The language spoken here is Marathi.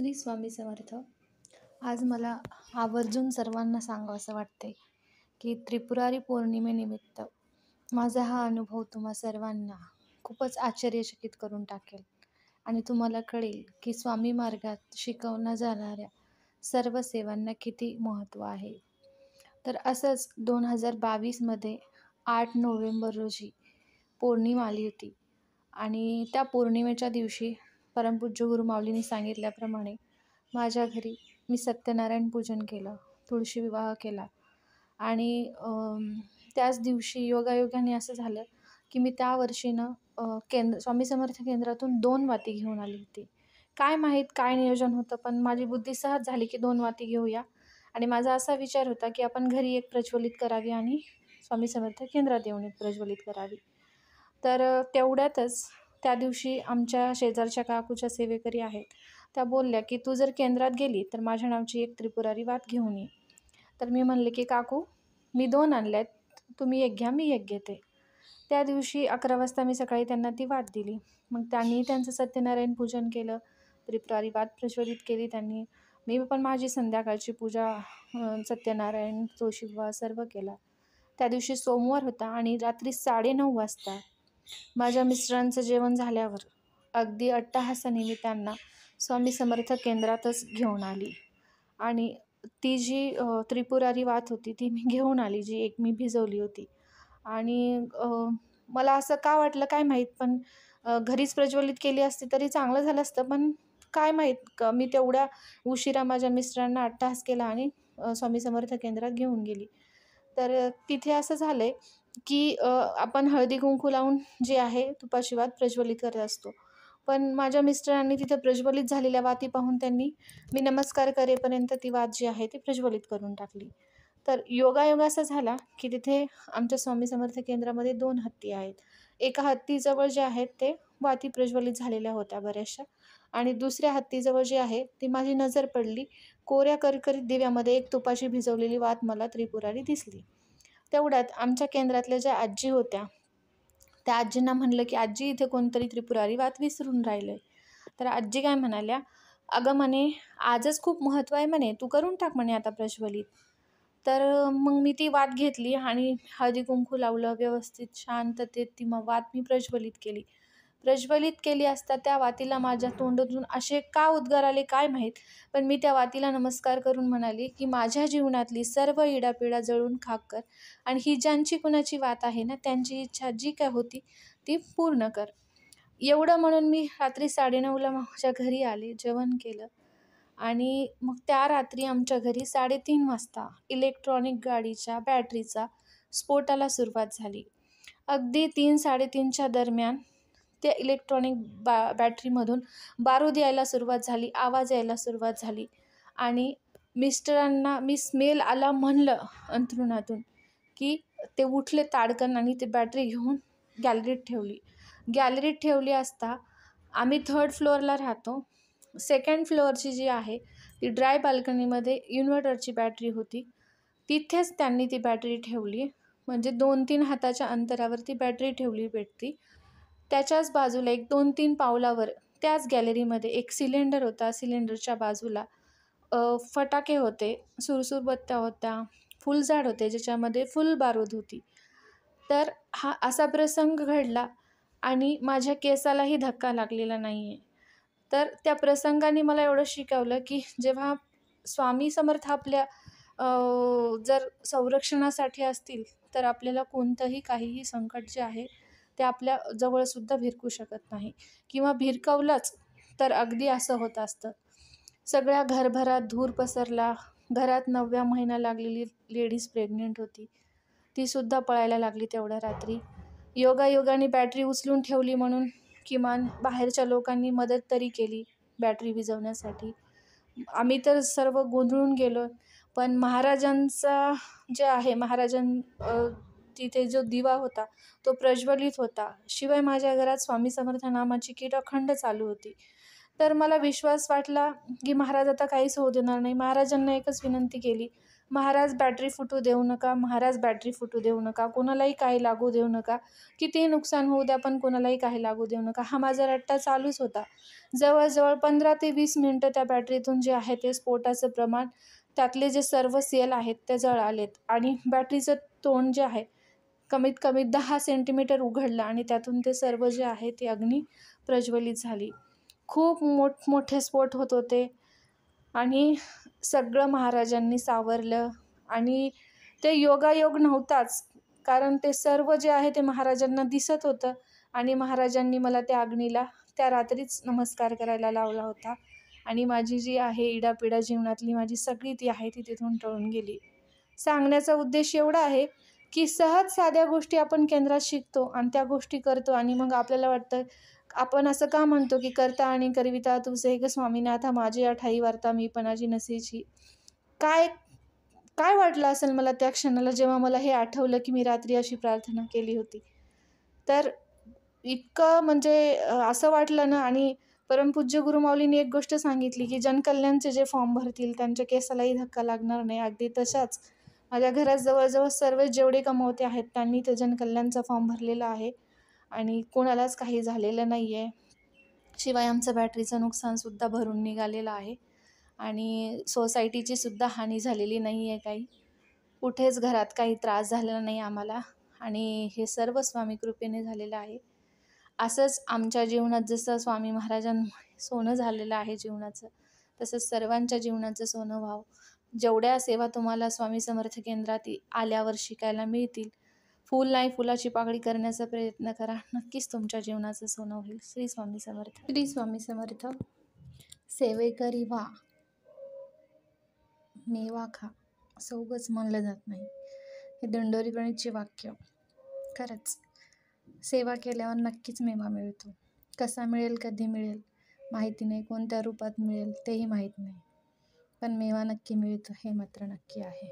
श्री स्वामी समर्थ. आज मला आवर्जून सर्वांना सांगावसं वाटते की त्रिपुरारी पौर्णिमेनिमित्त माझा हा अनुभव तुम्हा सर्वांना खूपच आश्चर्यचकित करून टाकेल आणि तुम्हाला कळेल की स्वामी मार्गात शिकवल्या जाणाऱ्या सर्व सेवांना किती महत्त्व आहे. तर असंच 2022मध्ये 8 नोव्हेंबर रोजी पौर्णिमा आली होती आणि त्या पौर्णिमेच्या दिवशी परमपूज्य गुरुमाऊलींनी सांगितल्याप्रमाणे माझ्या घरी मी सत्यनारायण पूजन केलं, तुळशी विवाह केला आणि त्याच दिवशी योगायोगाने असं झालं की मी त्या वर्षीनं स्वामी समर्थ केंद्रातून 2 वाती घेऊन आली होती. काय माहीत काय नियोजन होतं, पण माझी बुद्धी सहज झाली की 2 वाती घेऊया आणि माझा असा विचार होता की आपण घरी एक प्रज्वलित करावी आणि स्वामी समर्थ केंद्रात येऊन एक प्रज्वलित करावी. तर तेवढ्यातच त्या दिवशी आमच्या शेजारच्या काकूच्या सेवेकरी आहेत, त्या बोलल्या की तू जर केंद्रात गेली तर माझ्या नावची एक त्रिपुरारी वात घेऊन ये. तर मी म्हणले की काकू मी 2 आणल्यात, तुम्ही एक घ्या, मी एक घेते. त्या दिवशी 11 वाजता मी सकाळी त्यांना ती वात दिली. मग त्यांनी त्यांचं सत्यनारायण पूजन केलं, त्रिपुरारी वात प्रज्वलित केली त्यांनी. मी पण माझी संध्याकाळची पूजा, सत्यनारायण, तुळशी विवाह सर्व केला. त्या दिवशी सोमवार होता आणि रात्री 9:30 वाजता माझ्या मिस्टरांचं जेवण झाल्यावर अगदी अट्टहासाने मी त्यांना स्वामी समर्थ केंद्रातच घेऊन आली आणि ती जी त्रिपुरारी वात होती ती मी घेऊन आली, जी एक मी भिजवली होती. आणि मला असं का वाटलं काय माहीत, पण घरीच प्रज्वलित केली असती तरी चांगलं झालं असतं, पण काय माहीत मी तेवढ्या उशिरा माझ्या मिस्टरांना अट्टहास केला आणि स्वामी समर्थ केंद्रात घेऊन गेली. तर तिथे असं झालं आहे की आपण हळदी कुंकू लावून जे आहे तुपाची वात प्रज्वलित करत असतो, पण माझ्या मिस्टरांनी तिथे प्रज्वलित झालेल्या वाती पाहून त्यांनी मी नमस्कार करेपर्यंत ती वात जी आहे ती प्रज्वलित करून टाकली. तर योगायोग असा झाला की तिथे आमच्या स्वामी समर्थ केंद्रामध्ये 2 हत्ती आहेत. एका हत्तीजवळ जे आहेत ते वाती प्रज्वलित झालेल्या होत्या बऱ्याचशा आणि दुसऱ्या हत्तीजवळ जी आहे ती माझी नजर पडली. कोऱ्या करकरीत दिव्यामध्ये एक तुपाची भिजवलेली वात मला त्रिपुरारी दिसली. तेवढ्यात आमच्या केंद्रातल्या ज्या आजी होत्या, त्या आजींना म्हणलं की आजी इथे कोणतरी त्रिपुरारी वात विसरून राहिलं आहे. तर आजी काय म्हणाल्या, अगं म्हणे आजच खूप महत्त्व आहे म्हणे, तू करून टाक म्हणे आता प्रज्वलित. तर मग मी ती वात घेतली आणि हळदी कुंकू लावलं, व्यवस्थित शांततेत ती वात मी प्रज्वलित केली असता त्या वातीला माझ्या तोंडातून असे का उद्गार आले काय माहीत, पण मी त्या वातीला नमस्कार करून म्हणाली की माझ्या जीवनातली सर्व इडापिडा जळून खाक कर आणि ही ज्यांची कुणाची वात आहे ना त्यांची इच्छा जी काय होती ती पूर्ण कर. एवढं म्हणून मी रात्री 9:30ला माझ्या घरी आले, जेवण केलं आणि मग त्या रात्री आमच्या घरी 3:30 वाजता इलेक्ट्रॉनिक गाडीच्या बॅटरीचा स्फोटाला सुरुवात झाली. अगदी 3-3:30च्या दरम्यान त्या इलेक्ट्रॉनिक बॅटरीमधून बारूद यायला सुरुवात झाली, आवाज यायला सुरुवात झाली आणि मिस्टरांना मी स्मेल आला म्हणलं अंथरुणातून की ते उठले ताडकन आणि ते बॅटरी घेऊन गॅलरीत ठेवली असता आम्ही 3rd फ्लोअरला राहतो. 2nd फ्लोअरची जी आहे ती ड्राय बाल्कनीमध्ये इन्व्हर्टरची बॅटरी होती, तिथेच त्यांनी ती बॅटरी ठेवली. म्हणजे 2-3 हाताच्या अंतरावर ती बॅटरी ठेवली भेटती. त्याच्याच बाजूला एक 2-3 पावलावर त्याच गॅलरीमध्ये एक सिलेंडर होता. सिलेंडरच्या बाजूला फटाके होते, सुरसुरबत्त्या होत्या, फुलझाड होते ज्याच्यामध्ये फुल बारूद होती. तर हा असा प्रसंग घडला आणि माझ्या केसालाही धक्का लागलेला नाही आहे. तर त्या प्रसंगाने मला एवढं शिकवलं की जेव्हा स्वामी समर्थ आपल्या जर संरक्षणासाठी असतील तर आपल्याला कोणतंही काहीही संकट जे आहे ते आपल्या जवळसुद्धा भिरकू शकत नाही, किंवा भिरकवलंच तर अगदी असं होत असतं. सगळ्या घरभरात धूर पसरला. घरात 9व्या महिना लागलेली लेडीज प्रेग्नेंट होती, तीसुद्धा पळायला लागली तेवढ्या रात्री. योगायोगाने बॅटरी उचलून ठेवली म्हणून किमान बाहेरच्या लोकांनी मदत तरी केली बॅटरी विझवण्यासाठी. आम्ही तर सर्व गोंधळून गेलो, पण महाराजांचा जे आहे तिथे जो दिवा होता तो प्रज्वलित होता. शिवाय माझ्या घरात स्वामी समर्थ नामाची कीट अखंड चालू होती. तर मला विश्वास वाटला की महाराज आता काहीच होऊ देणार नाही. महाराजांना एकच विनंती केली महाराज बॅटरी फुटू देऊ नका, महाराज बॅटरी फुटू देऊ नका, कोणालाही काही लागू देऊ नका, कितीही नुकसान होऊ द्या पण कोणालाही काही लागू देऊ नका. हा माझा रट्टा चालूच होता. जवळजवळ 15 ते 20 मिनटं त्या बॅटरीतून जे आहे ते स्फोटाचं प्रमाण, त्यातले जे सर्व सेल आहेत ते जळालेत आणि बॅटरीचं तोंड जे आहे कमीत कमी 10 सेंटीमीटर उघडलं आणि त्यातून ते सर्व जे आहे ती अग्नी प्रज्वलित झाली. खूप मोठमोठे स्फोट होत होते आणि सगळं महाराजांनी सावरलं आणि ते योगायोग नव्हताच, कारण ते सर्व जे आहे ते महाराजांना दिसत होतं आणि महाराजांनी मला त्या अग्नीला त्या रात्रीच नमस्कार करायला लावला होता आणि माझी जी आहे इडापिडा जीवनातली माझी सगळी ती आहे ती तिथून टळून गेली. सांगण्याचा उद्देश एवढा आहे की सहज साध्या गोष्टी आपण केंद्रात शिकतो आणि त्या गोष्टी करतो आणि मग आपल्याला वाटतं, आपण असं का म्हणतो की करता आणि करविता तुझे ग स्वामीनाथा, माझी या ठाई वार्ता मी पणाची नसेची. काय काय वाटलं असेल मला त्या क्षणाला जेव्हा मला हे आठवलं की मी रात्री अशी प्रार्थना केली होती. तर इतकं म्हणजे असं वाटलं ना. आणि परमपूज्य गुरुमाऊलींनी एक गोष्ट सांगितली की जनकल्याणचे जे फॉर्म भरतील त्यांच्या केसालाही धक्का लागणार नाही. अगदी तशाच माझ्या घरात जवळजवळ सर्व जेवढे कमवते आहेत त्यांनी ते जनकल्याणचा फॉर्म भरलेला आहे आणि कोणालाच काही झालेलं नाही आहे. शिवाय आमचं बॅटरीचं नुकसानसुद्धा भरून निघालेलं आहे आणि सोसायटीची सुद्धा हानी झालेली नाही आहे काही. कुठेच घरात काही त्रास झालेला नाही आम्हाला आणि हे सर्व स्वामी कृपेने झालेलं आहे. असंच आमच्या जीवनात जसं स्वामी महाराजांमुळे सोनं झालेलं आहे जीवनाचं, तसंच सर्वांच्या जीवनाचं सोनं व्हावं. जेवढ्या सेवा तुम्हाला स्वामी समर्थ केंद्रात आल्यावर शिकायला मिळतील, फूल नाही फुलाची पाकळी करण्याचा प्रयत्न करा. नक्कीच तुमच्या जीवनाचं सोनं होईल. श्री स्वामी समर्थ. श्री स्वामी समर्थ. सेवेकरी व्हा, मेवा खा, असं उगाच म्हणलं जात नाही. हे दिंडोरी प्रणीतचे वाक्य. खरंच सेवा केल्यावर नक्कीच मेवा मिळतो. कसा मिळेल, कधी मिळेल माहिती नाही, कोणत्या रूपात मिळेल तेही माहीत नाही, पण मेवा नक्की मिळतो हे मात्र नक्की आहे.